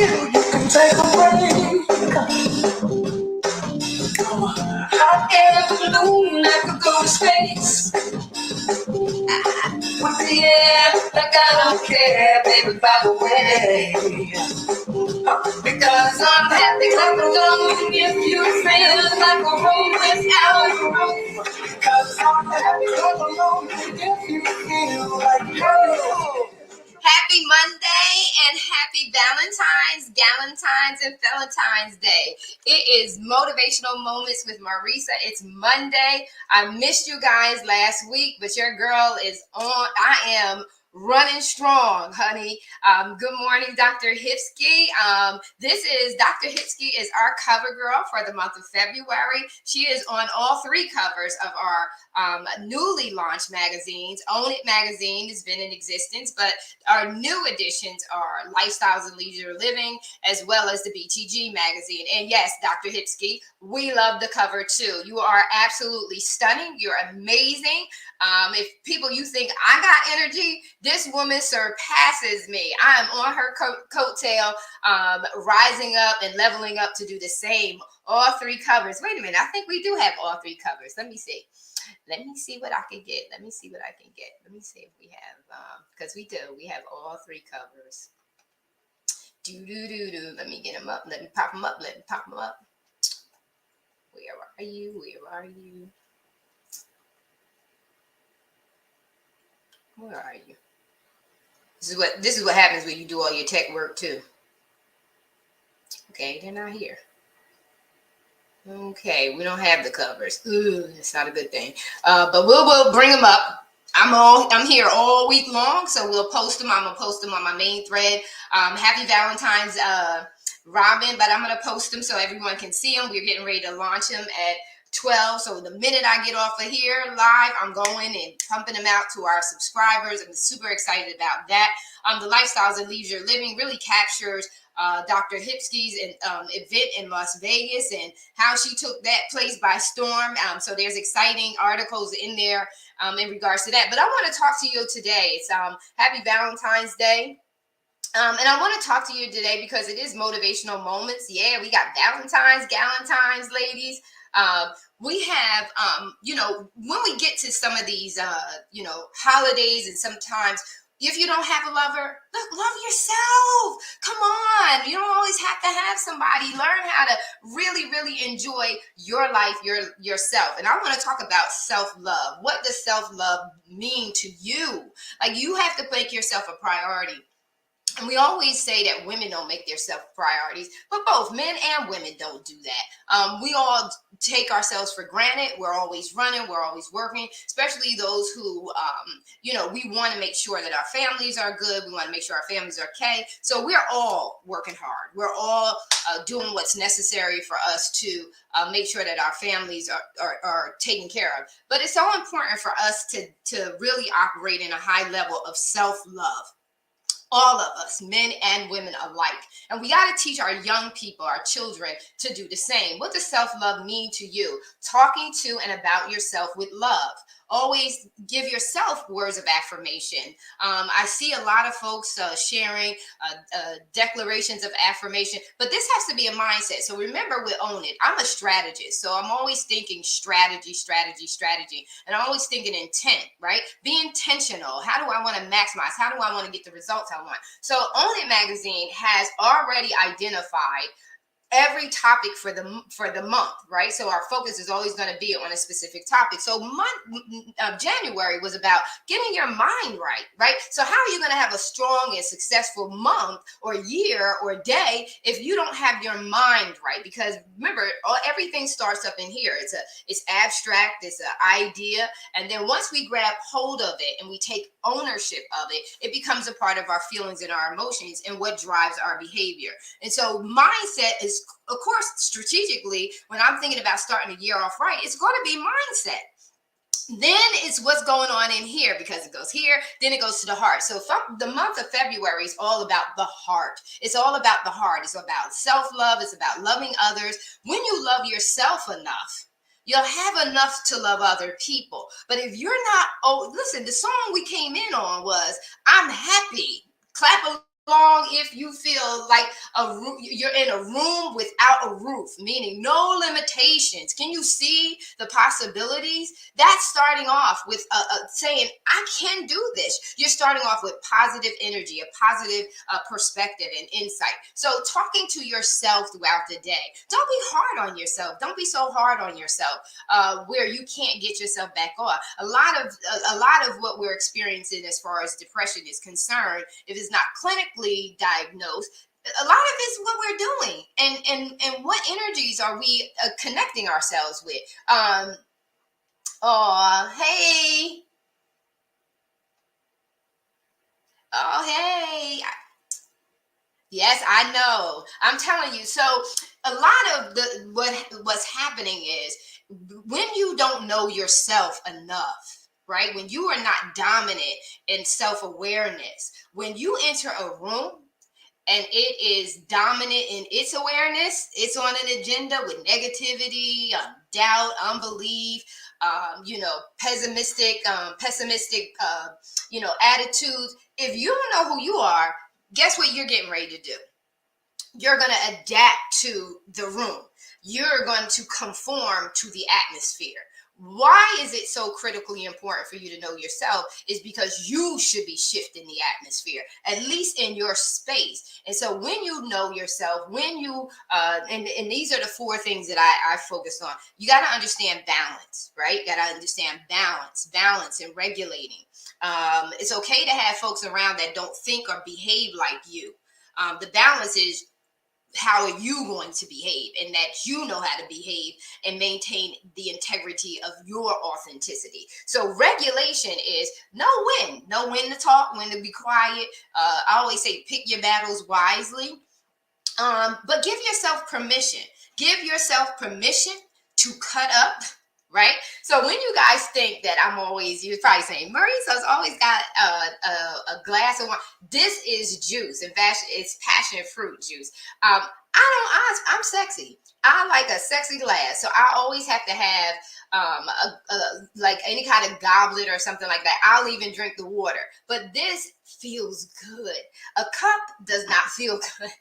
feel you can take a break. Hot air balloon that could go to space. With the air, like I don't care, baby, by the way. Because I'm happy clap along if you feel like a room without a roof. Because I'm happy clap along if you feel like you. Happy Monday and happy Galentine's and Valentine's Day. It is Motivational Moments with Marissa. It's Monday. I missed you guys last week, but your girl is on. I am running strong, honey. Good morning, Dr. Hipsky. This is Dr. Hipsky is our cover girl for the month of February. She is on all three covers of our newly launched magazines. Own It magazine has been in existence, but our new additions are Lifestyles and Leisure Living, as well as the BTG magazine. And yes, Dr. Hipsky, we love the cover too. You are absolutely stunning. You're amazing. If people you think I got energy, this woman surpasses me. I am on her coattail, rising up and leveling up to do the same. All three covers. Wait a minute. I think we do have all three covers. Let me see. Let me see what I can get. Let me see if we have, because we do. We have all three covers. Let me get them up. Let me pop them up. Where are you? Where are you? This is what happens when you do all your tech work too. Okay, they're not here. Okay, we don't have the covers. Ooh, that's not a good thing. But we'll bring them up. I'm here all week long, so we'll post them. I'm gonna post them on my main thread. Happy Valentine's, Robin, but I'm gonna post them so everyone can see them. We're getting ready to launch them at 12. So the minute I get off of here live, I'm going and pumping them out to our subscribers. I'm super excited about that. The Lifestyles and Leisure Living really captures Dr. Hipsky's event in Las Vegas and how she took that place by storm. So there's exciting articles in there in regards to that. But I want to talk to you today. It's Happy Valentine's Day. And I want to talk to you today because it is motivational moments. Yeah, we got Galentine's, ladies. We have, when we get to some of these, holidays, and sometimes if you don't have a lover, look, love yourself. Come on. You don't always have to have somebody. Learn how to really, really enjoy your life, yourself. And I want to talk about self-love. What does self-love mean to you? Like, you have to make yourself a priority. And we always say that women don't make their self priorities, but both men and women don't do that. We all take ourselves for granted. We're always running. We're always working, especially those who, we want to make sure that our families are good. We want to make sure our families are okay. So we're all working hard. We're all doing what's necessary for us to make sure that our families are taken care of. But it's so important for us to really operate in a high level of self-love. All of us, men and women alike. And we got to teach our young people, our children, to do the same. What does self-love mean to you? Talking to and about yourself with love. Always give yourself words of affirmation. I see a lot of folks sharing declarations of affirmation, but this has to be a mindset. So remember, we own it. I'm a strategist, so I'm always thinking strategy, and I'm always thinking intent, right? Be intentional. How do I want to maximize? How do I want to get the results I want? So Own It magazine has already identified every topic for the month, right? So our focus is always going to be on a specific topic. So January was about getting your mind right? So how are you going to have a strong and successful month or year or day if you don't have your mind right? Because remember, everything starts up in here. It's abstract, it's an idea, and then once we grab hold of it and we take ownership of it, it becomes a part of our feelings and our emotions and what drives our behavior. And so mindset is, of course, strategically, when I'm thinking about starting the year off right, it's going to be mindset. Then it's what's going on in here, because it goes here, then it goes to the heart. So the month of February is all about the heart. It's all about the heart. It's about self-love. It's about loving others. When you love yourself enough, you'll have enough to love other people. But if you're not, listen, the song we came in on was, I'm happy. Clap long if you feel like you're in a room without a roof, meaning no limitations. Can you see the possibilities? That's starting off with saying, I can do this. You're starting off with positive energy, a positive perspective and insight. So talking to yourself throughout the day. Don't be hard on yourself. Don't be so hard on yourself where you can't get yourself back off. A lot of what we're experiencing as far as depression is concerned, if it's not clinically diagnosed, a lot of it's what we're doing, and what energies are we connecting ourselves with. Oh, hey. Oh, hey. Yes, I know. I'm telling you. So a lot of the what's happening is when you don't know yourself enough, right? When you are not dominant in self-awareness, when you enter a room and it is dominant in its awareness, it's on an agenda with negativity, doubt, unbelief, pessimistic, attitudes. If you don't know who you are, guess what you're getting ready to do? You're going to adapt to the room. You're going to conform to the atmosphere. Why is it so critically important for you to know yourself? Is because you should be shifting the atmosphere, at least in your space. And so when you know yourself, when you, and these are the four things that I focus on. You got to understand balance, right? Got to understand balance and regulating. It's okay to have folks around that don't think or behave like you. The balance is how are you going to behave, and that you know how to behave and maintain the integrity of your authenticity. So regulation is know when to talk, when to be quiet. I always say pick your battles wisely, but give yourself permission to cut up, right? So when you guys think that you're probably saying, Marissa's always got a glass of wine. This is juice. In fact, it's passion fruit juice. I'm sexy. I like a sexy glass. So I always have to have like any kind of goblet or something like that. I'll even drink the water. But this feels good. A cup does not feel good.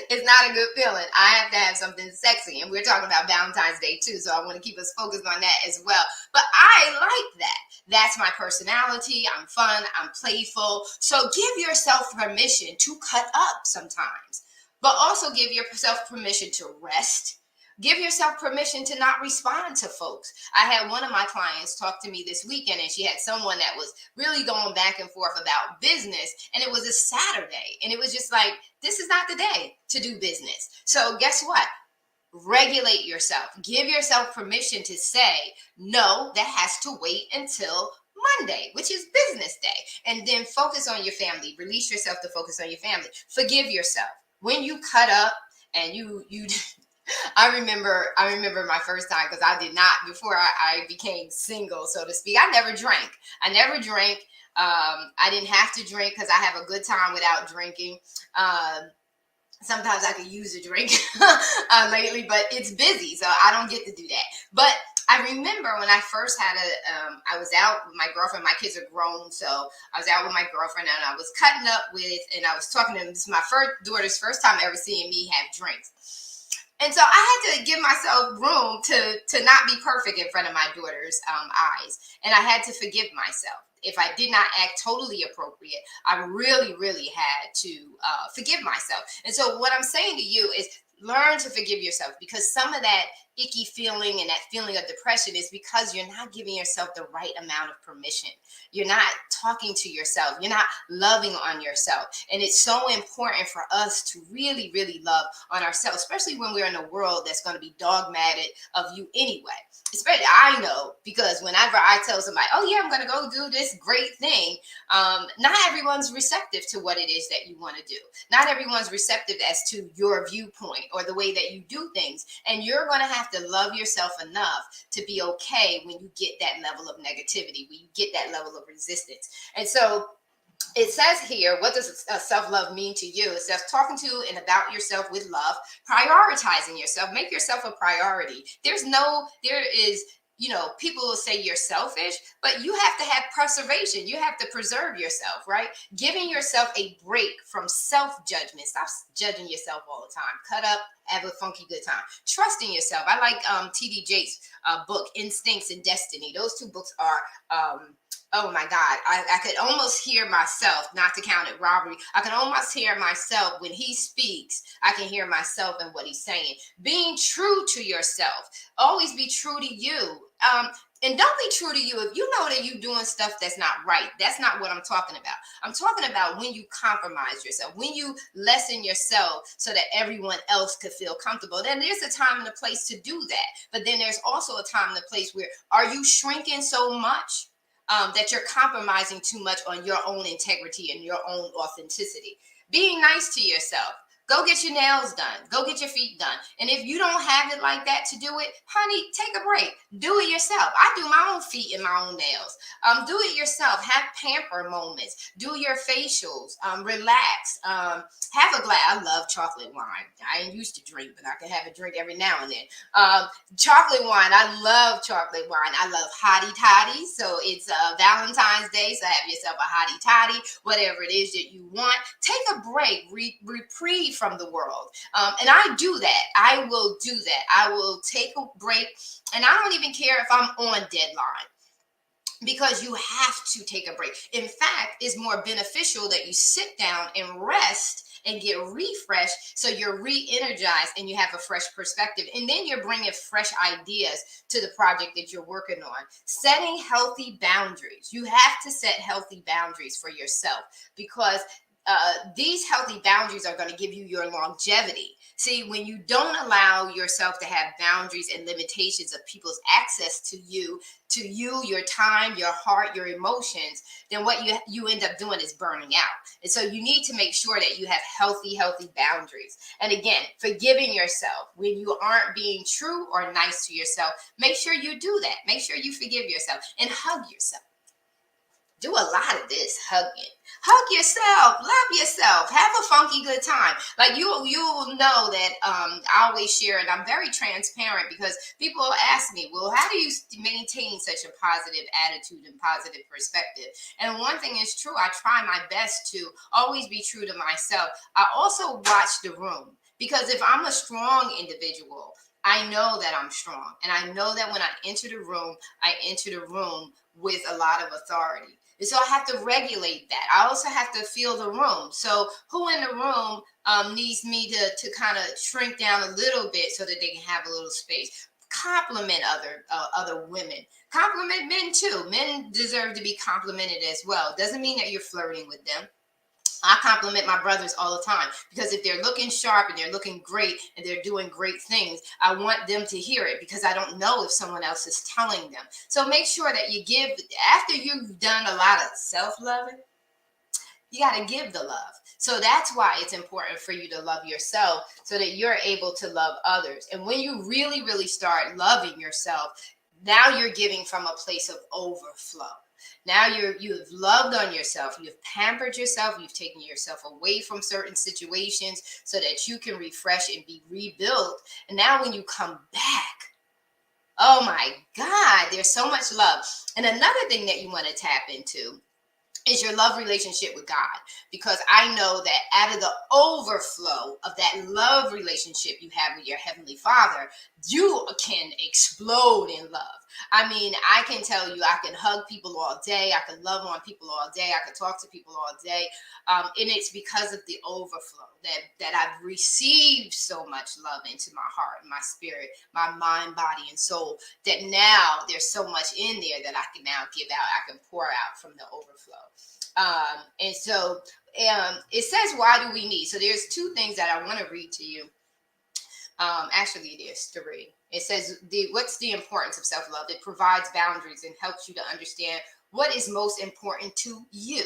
It's not a good feeling. I have to have something sexy. And we're talking about Valentine's Day too. So I want to keep us focused on that as well. But I like that. That's my personality. I'm fun. I'm playful. So give yourself permission to cut up sometimes, but also give yourself permission to rest. Give yourself permission to not respond to folks. I had one of my clients talk to me this weekend, and she had someone that was really going back and forth about business. And it was a Saturday. And it was just like, this is not the day to do business. So guess what? Regulate yourself. Give yourself permission to say, no, that has to wait until Monday, which is business day. And then focus on your family. Release yourself to focus on your family. Forgive yourself. When you cut up and you I remember my first time, because I did not, before I became single, so to speak. I never drank. I didn't have to drink because I have a good time without drinking. Sometimes I could use a drink lately, but it's busy, so I don't get to do that. But I remember when I first had I was out with my girlfriend. My kids are grown, so I was out with my girlfriend, and I was cutting up and I was talking to them. This is my daughter's first time ever seeing me have drinks. And so I had to give myself room to not be perfect in front of my daughter's eyes. And I had to forgive myself. If I did not act totally appropriate, I really, really had to forgive myself. And so what I'm saying to you is learn to forgive yourself, because some of that icky feeling and that feeling of depression is because you're not giving yourself the right amount of permission. You're not talking to yourself. You're not loving on yourself. And it's so important for us to really, really love on ourselves, especially when we're in a world that's going to be dogmatic of you anyway. Especially, I know, because whenever I tell somebody, oh yeah, I'm going to go do this great thing, not everyone's receptive to what it is that you want to do. Not everyone's receptive as to your viewpoint or the way that you do things. And you're going to have to love yourself enough to be okay when you get that level of negativity, when you get that level of resistance. And so it says here, what does self-love mean to you? It says talking to and about yourself with love, prioritizing yourself, make yourself a priority. There is people will say you're selfish, but you have to have preservation. You have to preserve yourself, right? Giving yourself a break from self-judgment. Stop judging yourself all the time. Cut up, have a funky good time. Trusting yourself. I like T.D. Jakes' book, Instincts and Destiny. Those two books are oh my God, I could almost hear myself, not to count it robbery. I can almost hear myself when he speaks. I can hear myself and what he's saying. Being true to yourself. Always be true to you. And don't be true to you if you know that you're doing stuff that's not right. That's not what I'm talking about. I'm talking about when you compromise yourself, when you lessen yourself so that everyone else could feel comfortable. Then there's a time and a place to do that. But then there's also a time and a place where are you shrinking so much that you're compromising too much on your own integrity and your own authenticity? Being nice to yourself. Go get your nails done. Go get your feet done. And if you don't have it like that to do it, honey, take a break. Do it yourself. I do my own feet and my own nails. Do it yourself. Have pamper moments. Do your facials. Relax. Have a glass. I love chocolate wine. I ain't used to drink, but I can have a drink every now and then. Chocolate wine. I love chocolate wine. I love hottie toddy. So it's Valentine's Day. So have yourself a hottie toddy, whatever it is that you want. Take a break. Reprieve from the world. And I do that. I will do that. I will take a break. And I don't even care if I'm on deadline, because you have to take a break. In fact, it's more beneficial that you sit down and rest and get refreshed, so you're re-energized and you have a fresh perspective. And then you're bringing fresh ideas to the project that you're working on. Setting healthy boundaries. You have to set healthy boundaries for yourself, because these healthy boundaries are going to give you your longevity. See, when you don't allow yourself to have boundaries and limitations of people's access to you, your time, your heart, your emotions, then what you end up doing is burning out. And so you need to make sure that you have healthy boundaries. And again, forgiving yourself when you aren't being true or nice to yourself. Make sure you do that. Make sure you forgive yourself and hug yourself. Do a lot of this hugging. Hug yourself, love yourself, have a funky good time. Like you'll know that I always share, and I'm very transparent, because people ask me, well, how do you maintain such a positive attitude and positive perspective? And one thing is true, I try my best to always be true to myself. I also watch the room, because if I'm a strong individual, I know that I'm strong. And I know that when I enter the room with a lot of authority. And so I have to regulate that. I also have to feel the room. So who in the room needs me to kind of shrink down a little bit so that they can have a little space? Compliment other women. Compliment men too. Men deserve to be complimented as well. Doesn't mean that you're flirting with them. I compliment my brothers all the time, because if they're looking sharp and they're looking great and they're doing great things, I want them to hear it, because I don't know if someone else is telling them. So make sure that you give, after you've done a lot of self-loving, you got to give the love. So that's why it's important for you to love yourself, so that you're able to love others. And when you really, really start loving yourself, now you're giving from a place of overflow. Now you've loved on yourself, you've pampered yourself, you've taken yourself away from certain situations so that you can refresh and be rebuilt. And now when you come back, oh my God, there's so much love. And another thing that you want to tap into is your love relationship with God, because I know that out of the overflow of that love relationship you have with your Heavenly Father, you can explode in love. I mean, I can tell you, I can hug people all day. I can love on people all day. I can talk to people all day. And it's because of the overflow that I've received so much love into my heart, my spirit, my mind, body, and soul, that now there's so much in there that I can now give out. I can pour out from the overflow. And so it says, why do we need? So there's two things that I want to read to you. Actually, there's three. It says, what's the importance of self-love? It provides boundaries and helps you to understand what is most important to you.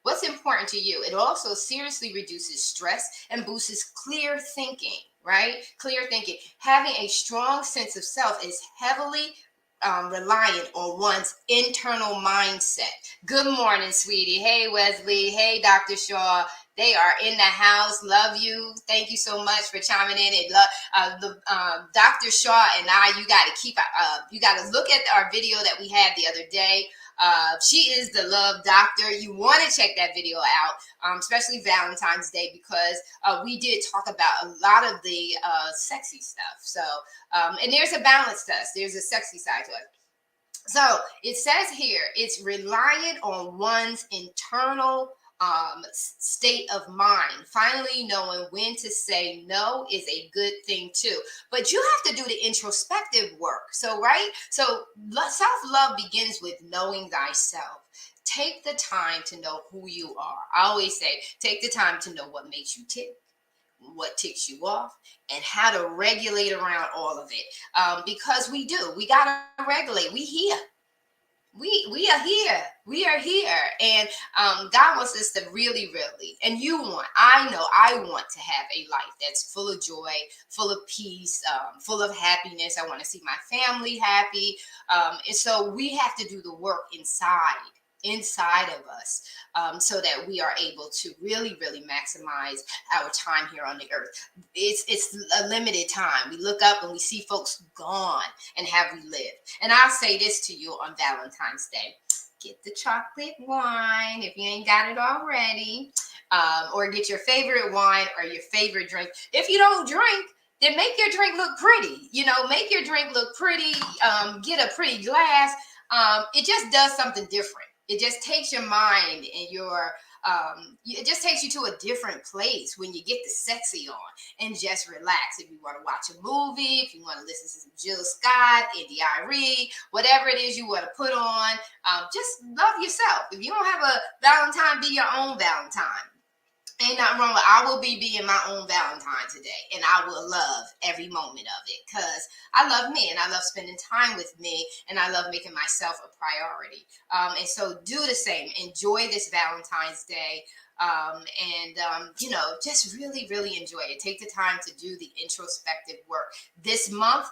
What's important to you? It also seriously reduces stress and boosts clear thinking, right? Clear thinking. Having a strong sense of self is heavily reliant on one's internal mindset. Good morning, sweetie. Hey, Wesley. Hey, Dr. Shaw. They are in the house. Love you. Thank you so much for chiming in. And Dr. Shaw and I, you got to look at our video that we had the other day. She is the love doctor. You want to check that video out, especially Valentine's Day, because we did talk about a lot of the sexy stuff. So, and there's a balance to us. There's a sexy side to it. So it says here, it's reliant on one's internal state of mind. Finally, knowing when to say no is a good thing too. But you have to do the introspective work. So, right? So, self-love begins with knowing thyself. Take the time to know who you are. I always say, take the time to know what makes you tick, what ticks you off, and how to regulate around all of it. Because we got to regulate. We are here. We are here. And God wants us to really, and I want to have a life that's full of joy, full of peace, full of happiness. I want to see my family happy. And so we have to do the work inside of us, so that we are able to really maximize our time here on the earth. It's a limited time. We look up and we see folks gone, and have we lived? And I'll say this to you on Valentine's Day: get the chocolate wine if you ain't got it already, or get your favorite wine or your favorite drink. If you don't drink, then make your drink look pretty. Make your drink look pretty. Get a pretty glass. It just does something different. It just takes your mind and it just takes you to a different place when you get the sexy on and just relax. If you want to watch a movie, if you want to listen to some Jill Scott, India.Arie, whatever it is you want to put on, just love yourself. If you don't have a Valentine, be your own Valentine. Ain't nothing wrong with I will be being my own Valentine today, and I will love every moment of it, because I love me and I love spending time with me, and I love making myself a priority. And so do the same. Enjoy this Valentine's Day. Just really enjoy it. Take the time to do the introspective work. This month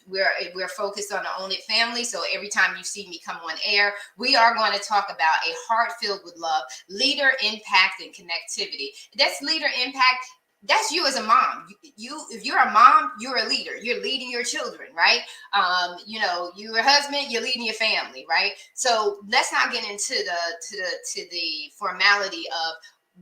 we're focused on the Own It family. So every time you see me come on air, we are going to talk about a heart filled with love, leader impact, and connectivity. That's leader impact. That's you as a mom. If you're a mom, you're a leader. You're leading your children, right? You're a husband, you're leading your family, right? So let's not get into the formality of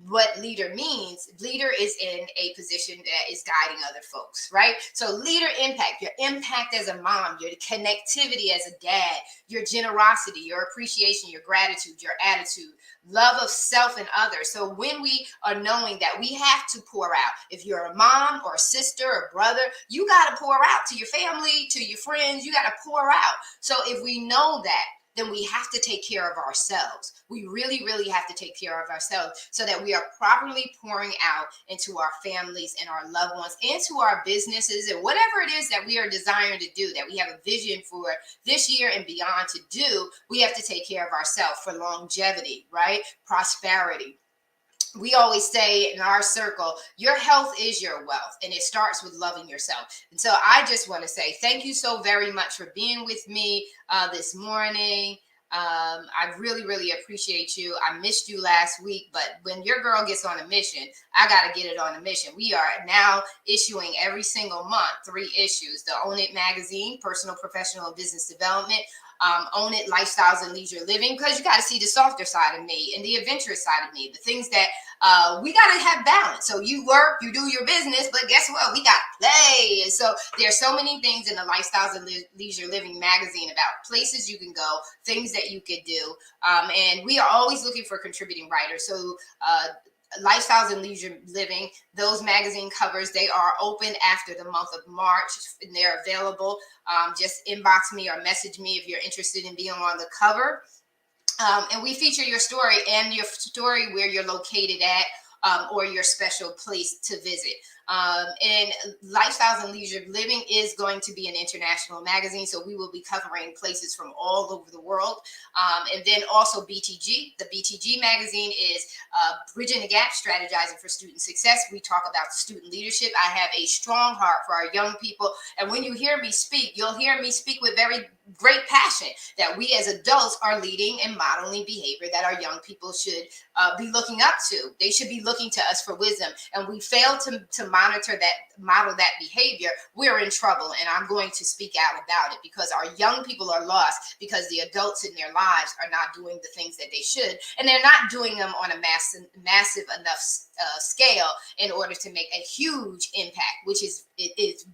what leader means. Leader is in a position that is guiding other folks, right? So leader impact, your impact as a mom, your connectivity as a dad, your generosity, your appreciation, your gratitude, your attitude, love of self and others. So when we are knowing that we have to pour out, if you're a mom or a sister or brother, you got to pour out to your family, to your friends. You got to pour out. So if we know that, then we have to take care of ourselves. We really have to take care of ourselves, so that we are properly pouring out into our families and our loved ones, and to our businesses, and whatever it is that we are desiring to do, that we have a vision for this year and beyond to do. We have to take care of ourselves for longevity, right? Prosperity. We always say in our circle, your health is your wealth, and it starts with loving yourself. And so I just want to say thank you so very much for being with me this morning. I really appreciate you. I missed you last week, but when your girl gets on a mission, I got to get it on a mission. We are now issuing every single month 3 issues: the Own It magazine, personal, professional, and business development. Own It lifestyles and leisure living, because you got to see the softer side of me and the adventurous side of me, the things that we got to have balance. So you work, you do your business, but guess what? We got play. And so there's so many things in the lifestyles and leisure living magazine about places you can go, things that you could do. And we are always looking for contributing writers. So lifestyles and leisure living, those magazine covers, they are open after the month of March, and they're available. Just inbox me or message me if you're interested in being on the cover. And we feature your story and your story, where you're located at, or your special place to visit. And Lifestyles and Leisure Living is going to be an international magazine, so we will be covering places from all over the world. And then also BTG. The BTG magazine is Bridging the Gap, Strategizing for Student Success. We talk about student leadership. I have a strong heart for our young people, and when you hear me speak, you'll hear me speak with very great passion that we as adults are leading and modeling behavior that our young people should be looking up to. They should be looking to us for wisdom, and we fail to model that behavior. We're in trouble, and I'm going to speak out about it because our young people are lost because the adults in their lives are not doing the things that they should, and they're not doing them on a massive enough scale in order to make a huge impact, which is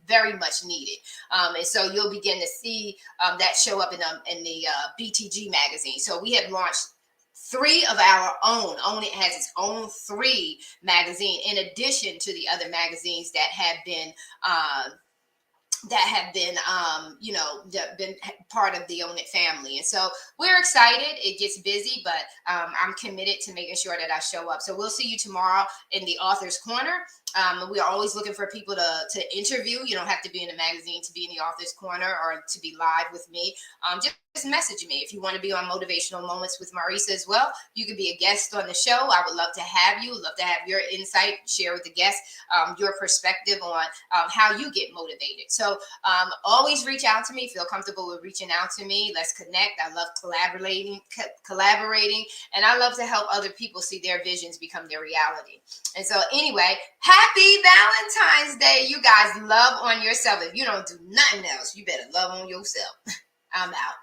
very much needed. And so you'll begin to see that show up in the BTG magazine. So we have launched 3 of our own. It has its own 3 magazine in addition to the other magazines that have been been part of the Own It family. And so we're excited. It gets busy, but I'm committed to making sure that I show up. So we'll see you tomorrow in the Author's Corner. We are always looking for people to interview. You don't have to be in a magazine to be in the Author's Corner or to be live with me. Just message me. If you want to be on Motivational Moments with Marissa as well, you could be a guest on the show. I would love to have you. Love to have your insight, share with the guests your perspective on how you get motivated. So always reach out to me. Feel comfortable with reaching out to me. Let's connect. I love collaborating, and I love to help other people see their visions become their reality. And so anyway, happy Valentine's Day. You guys love on yourself. If you don't do nothing else, you better love on yourself. I'm out.